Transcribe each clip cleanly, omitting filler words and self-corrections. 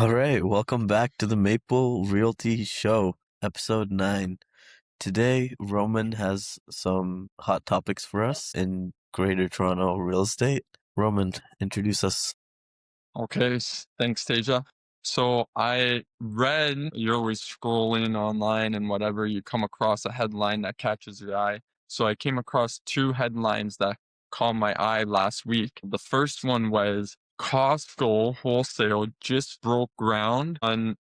All right, welcome back to the Maple.Realty Show, episode 9. Today, Roman has some hot topics for us in Greater Toronto real estate. Roman, introduce us. Okay, thanks, Tasia. So I read, you're always scrolling online and whatever, you come across a headline that catches your eye. So I came across two headlines that caught my eye last week. The first one was Costco wholesale just broke ground on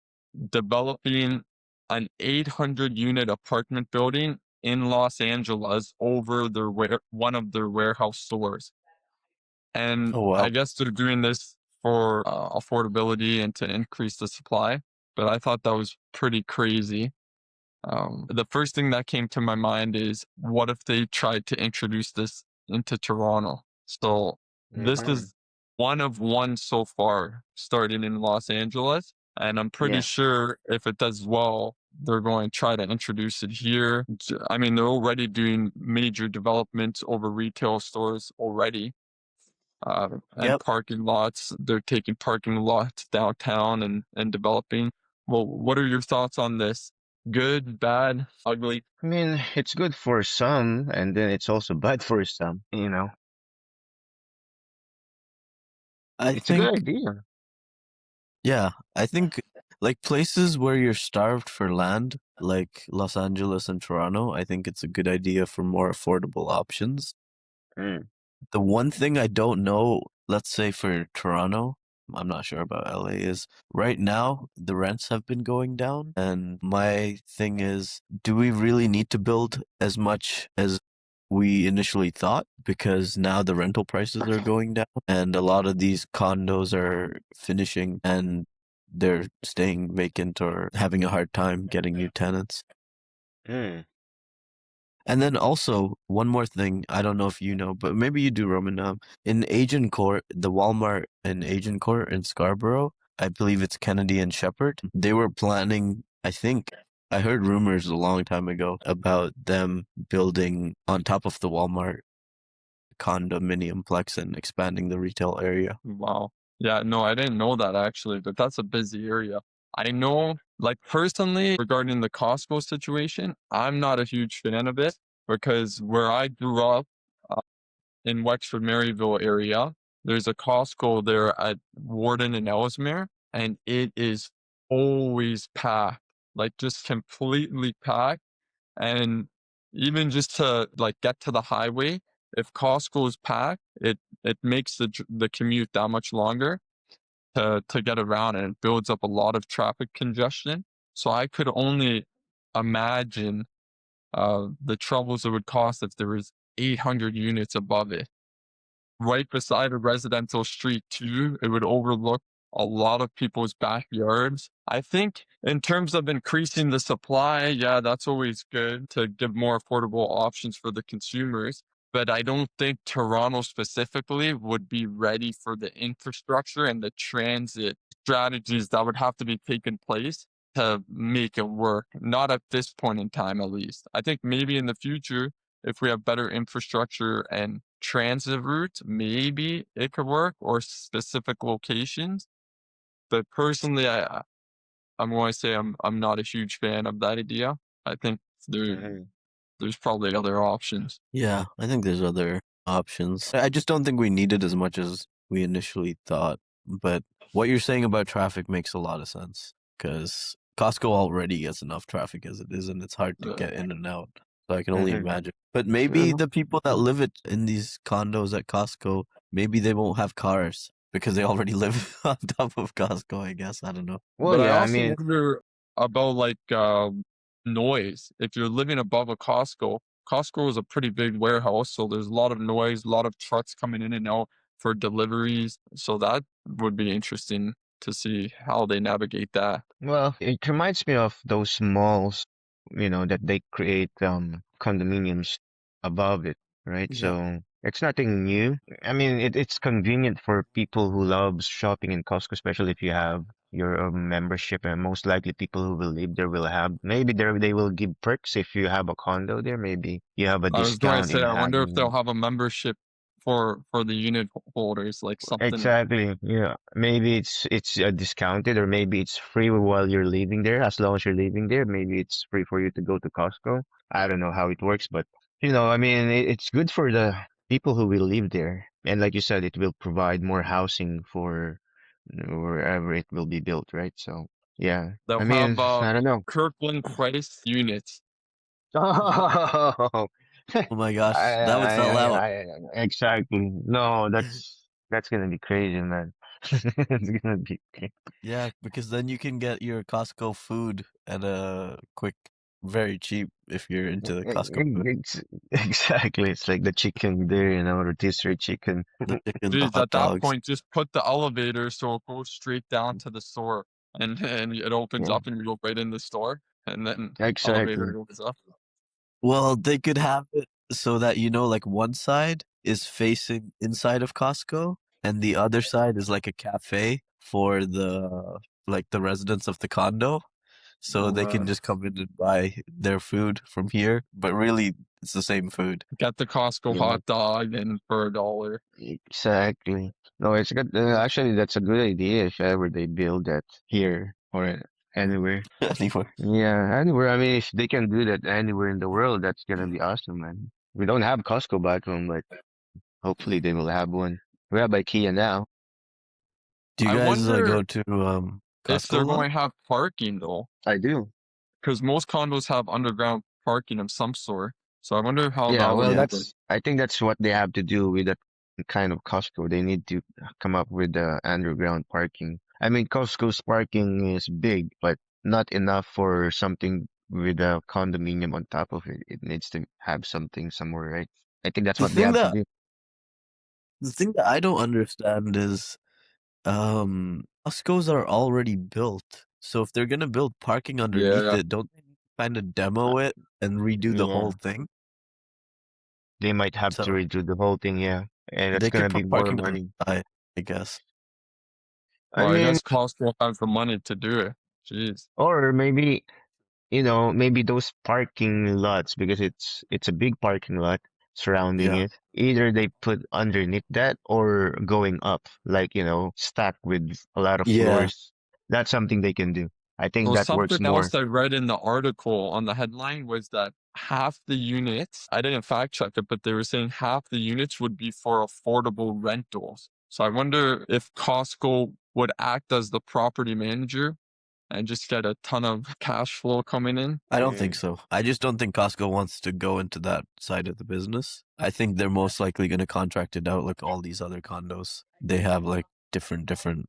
developing an 800 unit apartment building in Los Angeles over one of their warehouse stores. And Oh, wow. I guess they're doing this for affordability and to increase the supply. But I thought that was pretty crazy. The first thing that came to my mind is what if they tried to introduce this into Toronto? So this Mhm. is one of one so far, starting in Los Angeles. And I'm pretty Yeah. sure if it does well, they're going to try to introduce it here. I mean, they're already doing major developments over retail stores already, and Yep. parking lots. They're taking parking lots downtown and developing. Well, what are your thoughts on this? Good, bad, ugly? I mean, it's good for some, and then it's also bad for some. I It's a good think, idea. yeah, I think like places where you're starved for land, like Los Angeles and Toronto, I think it's a good idea for more affordable options. Mm. The one thing I don't know, let's say for Toronto, I'm not sure about LA, is right now the rents have been going down. And my thing is, do we really need to build as much as we initially thought? Because now the rental prices are going down and a lot of these condos are finishing and they're staying vacant or having a hard time getting new tenants. Mm. And then also one more thing, I don't know if you know, but maybe you do, Roman. In Agincourt, the Walmart in Agincourt in Scarborough, I believe it's Kennedy and Shepherd. They were planning, I think, I heard rumors a long time ago about them building on top of the Walmart condominium plex and expanding the retail area. Wow. Yeah, no, I didn't know that actually, but that's a busy area. I know, like personally, regarding the Costco situation, I'm not a huge fan of it because where I grew up, uh, in Wexford Maryville area, there's a Costco there at Warden and Ellesmere, and it is always packed, like just completely packed. And even just to like get to the highway, if Costco is packed, it makes the commute that much longer to get around, and it builds up a lot of traffic congestion. So I could only imagine the troubles it would cause if there was 800 units above it right beside a residential street too. It would overlook a lot of people's backyards. I think in terms of increasing the supply, yeah, that's always good to give more affordable options for the consumers. But I don't think Toronto specifically would be ready for the infrastructure and the transit strategies that would have to be taken place to make it work. Not at this point in time, at least. I think maybe in the future, if we have better infrastructure and transit routes, maybe it could work, or specific locations. But personally, I'm going to say I'm not a huge fan of that idea. I think there Mhm. there's probably other options. Yeah, I think there's other options. I just don't think we need it as much as we initially thought. But what you're saying about traffic makes a lot of sense because Costco already gets enough traffic as it is, and it's hard to Uh, get in and out. So I can only Mhm. imagine. But maybe Mhm. the people that live in these condos at Costco, maybe they won't have cars because they already live on top of Costco, I guess. I don't know. Well, but I yeah, I also mean, wonder about like noise. If you're living above a Costco, Costco is a pretty big warehouse, so there's a lot of noise, a lot of trucks coming in and out for deliveries. So that would be interesting to see how they navigate that. well, it reminds me of those malls, that they create condominiums above it, right? Yeah. So it's nothing new. I mean, it's convenient for people who love shopping in Costco, especially if you have your membership, and most likely people who will live there will have, maybe they will give perks if you have a condo there. Maybe you have a I was going to discount say, in I wonder if they'll having. have a membership for the unit holders, like something. Exactly. Yeah. Maybe it's discounted, or maybe it's free while you're living there. As long as you're living there, maybe it's free for you to go to Costco. I don't know how it works, but I mean, it's good for the people who will live there. And like you said, it will provide more housing for wherever it will be built, right? So, yeah. I They'll mean, have I don't know. Kirkland price units. Oh, Oh my gosh, that would sell out. exactly. No, that's gonna be crazy, man. It's gonna be crazy. Yeah, because then you can get your Costco food at a quick, very cheap if you're into the Costco food. Exactly. It's like the chicken there, rotisserie chicken. The chicken, the Geez, hot at that dogs. point, just put the elevator so it goes straight down to the store, and it opens Yeah, up and you go right in the store, and then elevator exactly. goes up. Well, they could have it so that, like one side is facing inside of Costco and the other side is like a cafe for the residents of the condo. So they can Uh, just come in and buy their food from here, but really it's the same food. Get the Costco yeah, hot dog and for $1. exactly. No, it's good. Actually, that's a good idea if ever they build that here or anywhere. Anyway, Yeah, anywhere. I mean, if they can do that anywhere in the world, that's gonna be awesome, man. We don't have Costco back home, but hopefully they will have one. We have IKEA now. do you I guys wonder go to if Costco they're a lot? going to have parking though, I do. because most condos have underground parking of some sort. So I wonder how Yeah, that would well, Yeah. work. I think that's what they have to do with that kind of Costco. They need to come up with the underground parking. I mean, Costco's parking is big, but not enough for something with a condominium on top of it. It needs to have something somewhere, right? I think that's The what they thing have to that do. the thing that I don't understand is Costco's are already built. So if they're gonna build parking underneath Yeah. it, don't they kind of Uh, demo it and redo the whole Yeah, thing? they might have to So redo the whole thing, yeah. And that's they could gonna be put more parking on money. the side, I guess. I Well, I mean, guess Costco has the money to do it. Jeez. or maybe maybe those parking lots, because it's a big parking lot surrounding Yeah. it. Either they put underneath that or going up, like, stacked with a lot of Yeah. floors. That's something they can do. I think So that works something else more. I read in the article on the headline was that half the units, I didn't fact check it, but they were saying half the units would be for affordable rentals. So I wonder if Costco would act as the property manager and just get a ton of cash flow coming in. I don't Yeah. think so. I just don't think Costco wants to go into that side of the business. I think they're most likely going to contract it out like all these other condos. They have like different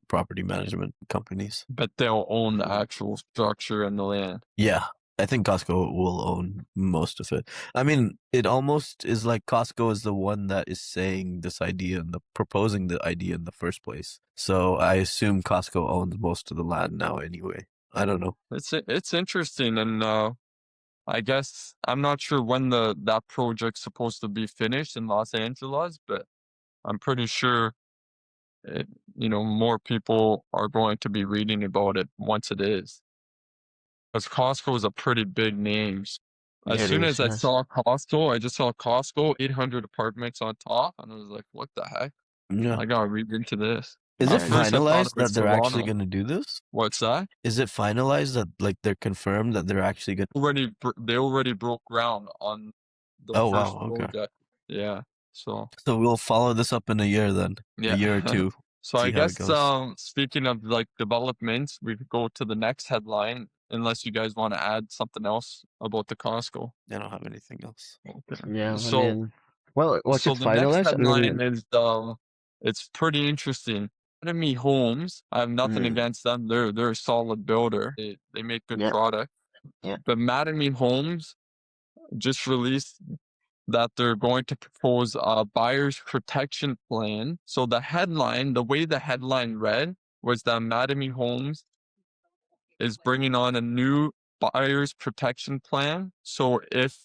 property management companies. But they'll own the Mm. actual structure and the land. Yeah, I think Costco will own most of it. I mean, it almost is like Costco is the one that is saying this idea and proposing the idea in the first place. So I assume Costco owns most of the land now anyway. I don't know. It's interesting, and I guess I'm not sure when that project's supposed to be finished in Los Angeles, but I'm pretty sure it, more people are going to be reading about it once it is. Because Costco is a pretty big name. As Yeah, it soon is. as I Yes. saw Costco, I just saw Costco, 800 apartments on top, and I was like, what the heck? Yeah. I gotta read into this. Is it At Yeah, first, I thought it finalized was that they're actually Toronto. going to do this? What's that? Is it finalized that like they're confirmed that they're actually going to? They already broke ground on the Oh first wow, okay. project. Yeah. So So we'll follow this up in a year then, a yeah. year or two, So I see how it guess goes. speaking of like developments, we could go to the next headline unless you guys want to add something else about the Costco. I don't have anything else. Okay. yeah. I So mean, well, was so it the next finalized? I headline mean, is it's pretty interesting. Mattamy Homes, I have nothing mm, against them. They're a solid builder. They make good yeah, product. yeah. But Mattamy Homes just released that they're going to propose a buyer's protection plan. So the way the headline read was that Mattamy Homes is bringing on a new buyer's protection plan. So if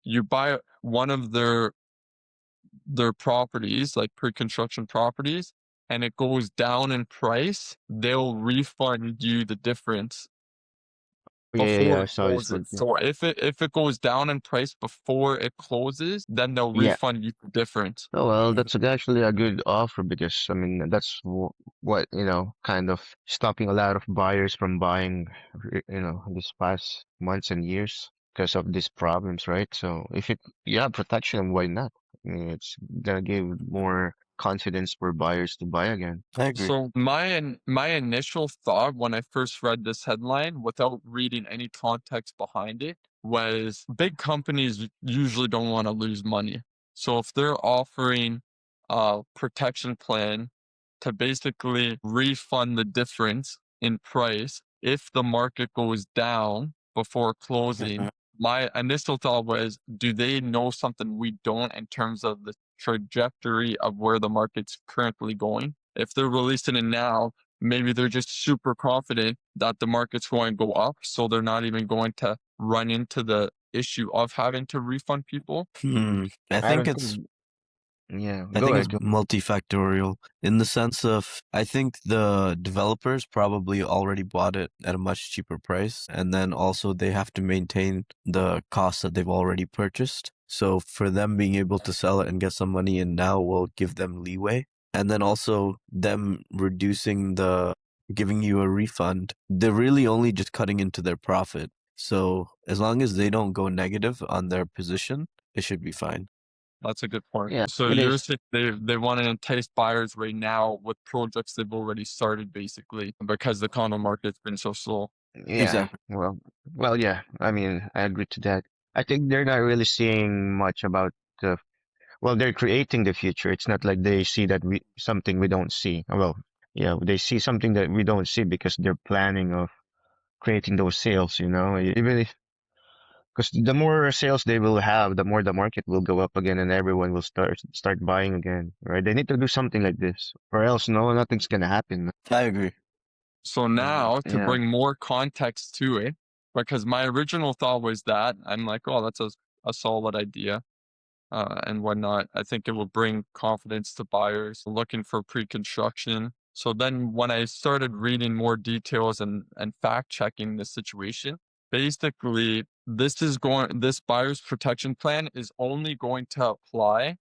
you buy one of their properties, like pre-construction properties, and it goes down in price, they'll refund you the difference Yeah, yeah, before I it saw his closes. video. So if it goes down in price before it closes, then they'll Yeah. refund you the difference. Oh well, Mhm. that's actually a good offer because I mean that's what kind of stopping a lot of buyers from buying, this past months and years because of these problems, right? So if you have protection, why not? I mean, it's gonna give more confidence for buyers to buy again. I agree. So my initial thought when I first read this headline, without reading any context behind it, was big companies usually don't want to lose money. So if they're offering a protection plan to basically refund the difference in price if the market goes down before closing, Mhm. my initial thought was, do they know something we don't in terms of the trajectory of where the market's currently going? If they're releasing it now, maybe they're just super confident that the market's going to go up, so they're not even going to run into the issue of having to refund people. I I think don't it's think. Yeah, I go think it's ahead. Go. multifactorial in the sense of I think the developers probably already bought it at a much cheaper price, and then also they have to maintain the costs that they've already purchased. So for them being able to sell it and get some money in now will give them leeway. And then also them reducing the giving you a refund, they're really only just cutting into their profit. So as long as they don't go negative on their position, it should be fine. That's a good point. Yeah, So it you're is. saying they want to entice buyers right now with projects they've already started, basically, because the condo market's been so slow. Yeah, Exactly. well, yeah. I mean, I agree to that. I think they're not really seeing much about the. Well, they're creating the future. It's not like they see that we something we don't see. Well, yeah, they see something that we don't see because they're planning of creating those sales. Even if because the more sales they will have, the more the market will go up again, and everyone will start buying again, right? They need to do something like this, or else no, nothing's gonna happen. I agree. So now to Yeah. bring more context to it, because my original thought was that I'm like, oh, that's a solid idea. And whatnot. I think it will bring confidence to buyers looking for pre-construction. So then when I started reading more details and fact checking the situation, basically this buyer's protection plan is only going to apply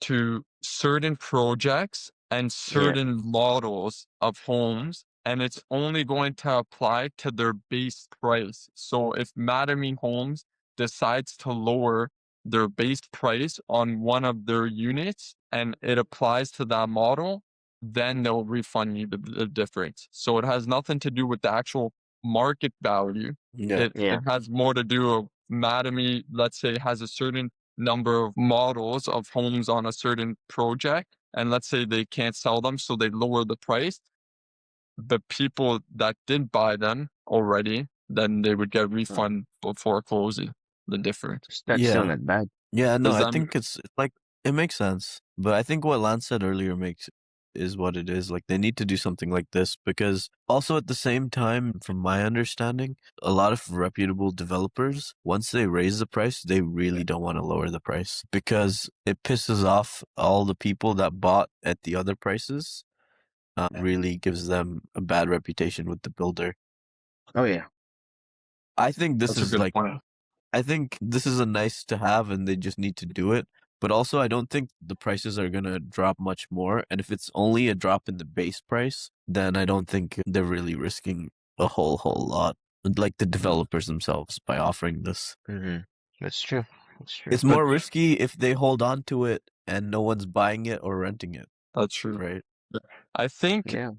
to certain projects and Yeah. certain models of homes, and it's only going to apply to their base price. So if Mattamy Homes decides to lower their base price on one of their units and it applies to that model, then they'll refund you the difference. So it has nothing to do with the actual market value. Yeah. It Yeah. has more to do with Mattamy, let's say, has a certain number of models of homes on a certain project, and let's say they can't sell them, so they lower the price. The people that did buy them already, then they would get Uh, refund before closing the difference. that's still Yeah. not bad. Yeah, no, Does I that think it's like it makes sense. But I think what Lance said earlier makes is what it is. Like they need to do something like this because also at the same time, from my understanding, a lot of reputable developers, once they raise the price, they really don't want to lower the price because it pisses off all the people that bought at the other prices. Really gives them a bad reputation with the builder. Oh yeah. I think this that's a is good like point. I think this is a nice to have and they just need to do it. But also, I don't think the prices are going to drop much more. And if it's only a drop in the base price, then I don't think they're really risking a whole lot, like the developers themselves, by offering this. hmm That's true. That's true. It's But more risky if they hold on to it and no one's buying it or renting it, that's true. right? I think Yeah.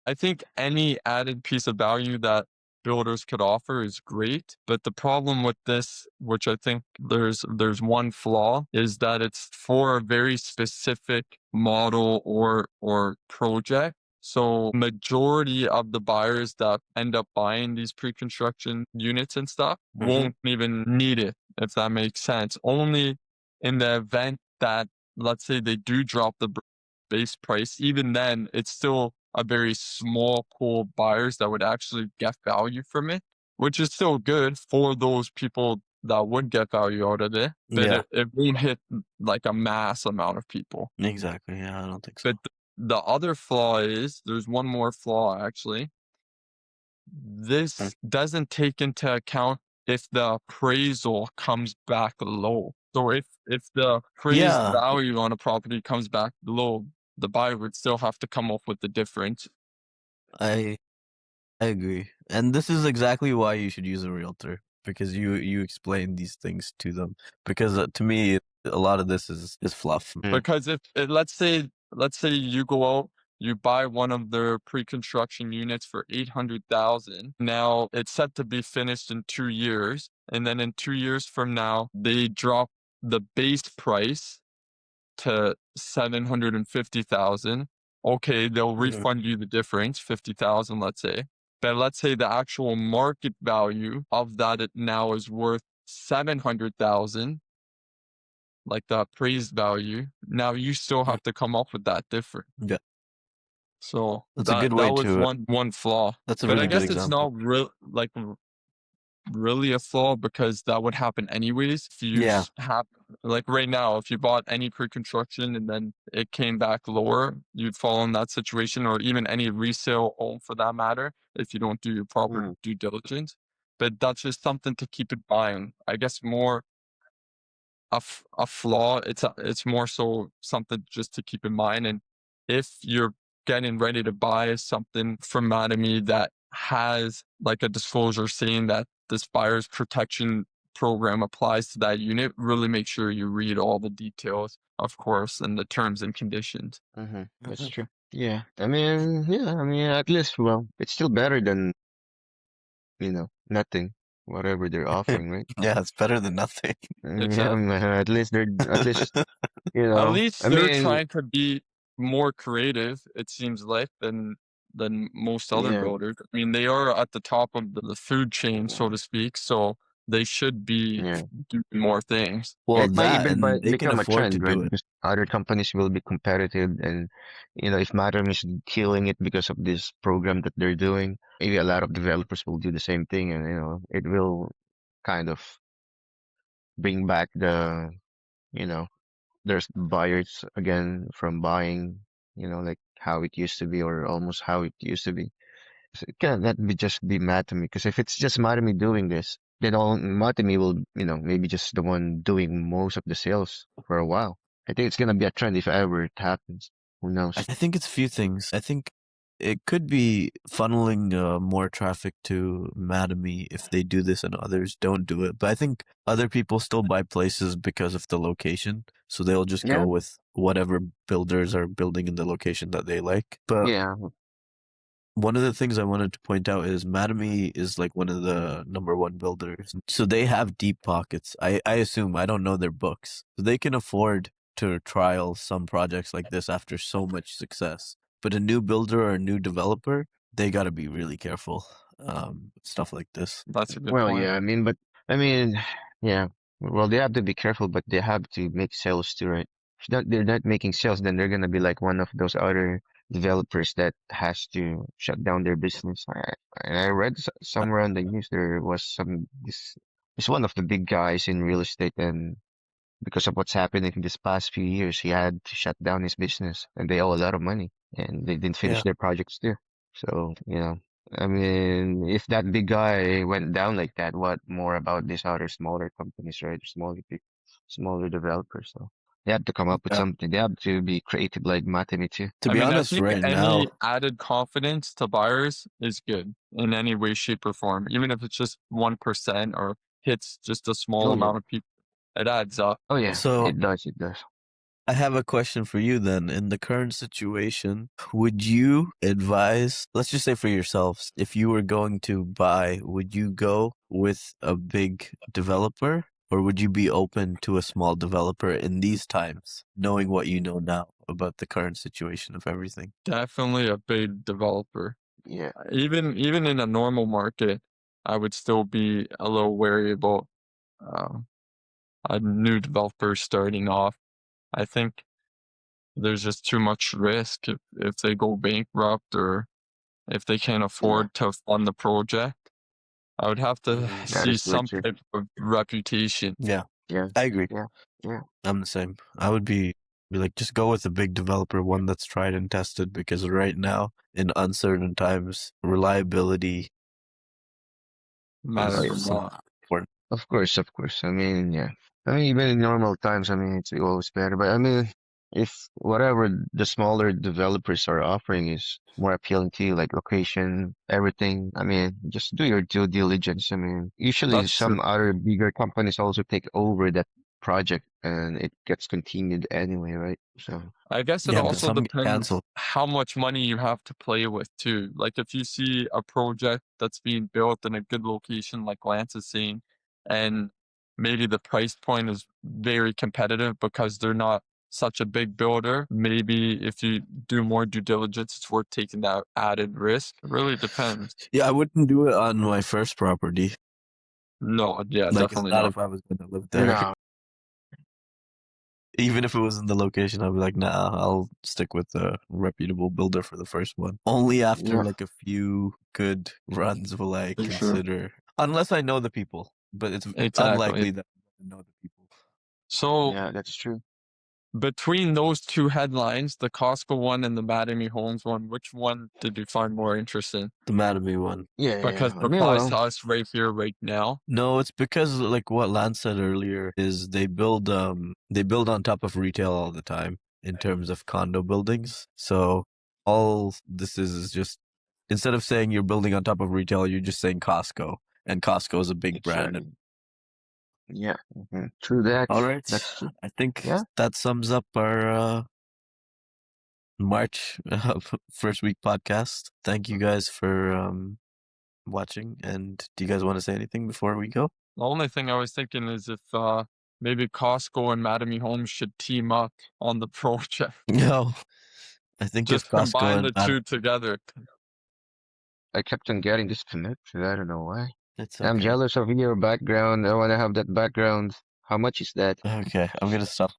I think any added piece of value that builders could offer is great, but the problem with this, which I think there's one flaw, is that it's for a very specific model or project. So majority of the buyers that end up buying these pre-construction units and stuff Mm-hmm. won't even need it, if that makes sense. Only in the event that, let's say, they do drop the base price, even then it's still a very small pool of buyers that would actually get value from it, which is still good for those people that would get value out of it, but Yeah, it won't hit like a mass amount of people. exactly. Yeah, I don't think But so. the other flaw is there's one more flaw actually. this doesn't take into account if the appraisal comes back low. So if the appraised Yeah, value on a property comes back low, the buyer would still have to come up with the difference. I I agree. And this is exactly why you should use a realtor, because you explain these things to them. Because to me, a lot of this is fluff. Because if let's say you go out, you buy one of their pre-construction units for 800,000. Now it's set to be finished in 2 years, and then in 2 years from now, they drop the base price to 750,000. Okay, they'll Mhm. refund you the difference, 50,000, let's say. But let's say the actual market value of that it now is worth 700,000, like the appraised value. Now you still Mhm. have to come up with that difference. Yeah, So that's a that good that way was to. one flaw. That's a But I really good guess it's example. not real like really a flaw because that would happen anyways. If you Yeah, have like right now, if you bought any pre-construction and then it came back lower, you'd fall in that situation, or even any resale home for that matter, if you don't do your proper due diligence. But that's just something to keep in mind. I guess more a flaw. It's more so something just to keep in mind. And if you're getting ready to buy something from Mattamy that has like a disclosure saying that this buyer's protection program applies to that unit, really make sure you read all the details, of course, and the terms and conditions. That's Mhm. true. Yeah, I mean, at least, well, it's still better than, nothing, whatever they're offering, right? Yeah, it's better than nothing. Yeah, Exactly. at least, At least I they're mean, trying to be more creative, it seems like, than most other yeah, builders. I mean, they are at the top of the food chain, so to speak, so they should be yeah. doing more things. Yeah, Well, it might that even and they can become a afford to trend, right? do it. Because other companies will be competitive, and if Mattern is killing it because of this program that they're doing, maybe a lot of developers will do the same thing, and it will kind of bring back you know, there's buyers again from buying, like how it used to be or almost how it used to be. So it cannot be just be Mattamy, because if it's just Mattamy doing this, then all Mattamy will, maybe just the one doing most of the sales for a while. I think it's gonna be a trend if ever it happens. Who I knows? think it's a few things. I think it could be funneling more traffic to Mattamy if they do this and others don't do it. But I think other people still buy places because of the location. So they'll just Yeah, go with whatever builders are building in the location that they like. But yeah, one of the things I wanted to point out is Mattamy is like one of the number one builders. So they have deep pockets. I assume, I don't know their books. So they can afford to trial some projects like this after so much success. But a new builder or a new developer, they got to be really careful. Stuff like this. That's a good Well, point. yeah, but I mean, yeah. Well, they have to be careful, but they have to make sales too, right? If they're not making sales, then they're gonna be like one of those other developers that has to shut down their business. I read somewhere on the news there was this one of the big guys in real estate, and because of what's happening in this past few years, he had to shut down his business, and they owe a lot of money, and they didn't finish Yeah. their projects too. So, I mean, if that big guy went down like that, what more about these other smaller companies, right? Smaller developers. So they have to come up with Yeah. something. They have to be creative like Matemi too. To I be mean, I honest, think right any now, added confidence to buyers is good in any way, shape, or form, even if it's just 1% or hits just a small Oh yeah. amount of people. It adds up. Oh yeah. so It does. It does. I have a question for you then. In the current situation, would you advise, let's just say for yourselves, if you were going to buy, would you go with a big developer or would you be open to a small developer in these times, knowing what you know now about the current situation of everything? Definitely a big developer. Yeah. Even in a normal market, I would still be a little wary about uh, a new developer starting off. I think there's just too much risk if they go bankrupt or if they can't Yeah. afford to fund the project. I would have to That see is very some true. type of reputation. Yeah, Yeah. I agree. Yeah. Yeah. I'm the same. I would be like, just go with a big developer, one that's tried and tested, because right now, in uncertain times, reliability Matter Oh, a is lot. important. of course, of course. I mean, yeah. I mean, even in normal times, I mean, it's always better. But I mean, if whatever the smaller developers are offering is more appealing to you, like location, everything, I mean, just do your due diligence. I mean, usually That's true. some other bigger companies also take over that project and it gets continued anyway, right? So, I guess it Yeah, but also some get depends canceled. how much money you have to play with too. Like if you see a project that's being built in a good location, like Lance is saying, and maybe the price point is very competitive because they're not such a big builder, maybe if you do more due diligence, it's worth taking that added risk. It really depends. Yeah, I wouldn't do it on my first property. No, yeah, Like, definitely not not. if I was gonna live there. no, Even if it was in the location, I'd be like, nah, I'll stick with a reputable builder for the first one. Only after yeah, like a few good runs will I For sure. consider, unless I know the people. But it's Exactly. unlikely that I know the people. So yeah, that's true. between those two headlines, the Costco one and the Mattamy Homes one, which one did you find more interesting? The Mattamy one. Yeah, Because yeah. I mean, applies well, to us right here, right now. No, it's because like what Lance said earlier is they build on top of retail all the time in terms of condo buildings. So all this is just instead of saying you're building on top of retail, you're just saying Costco. And Costco is a big brand. exactly. Yeah, true that. All right. That's true. I think Yeah. that sums up our March first week podcast. Thank you guys for watching. And do you guys want to say anything before we go? The only thing I was thinking is if maybe Costco and Mattamy Homes should team up on the project. No. I think if Just Costco combine and the two together. I kept on getting disconnected. I don't know why. it's I'm okay. jealous of your background. I want to have that background. How much is that? Okay, I'm gonna stop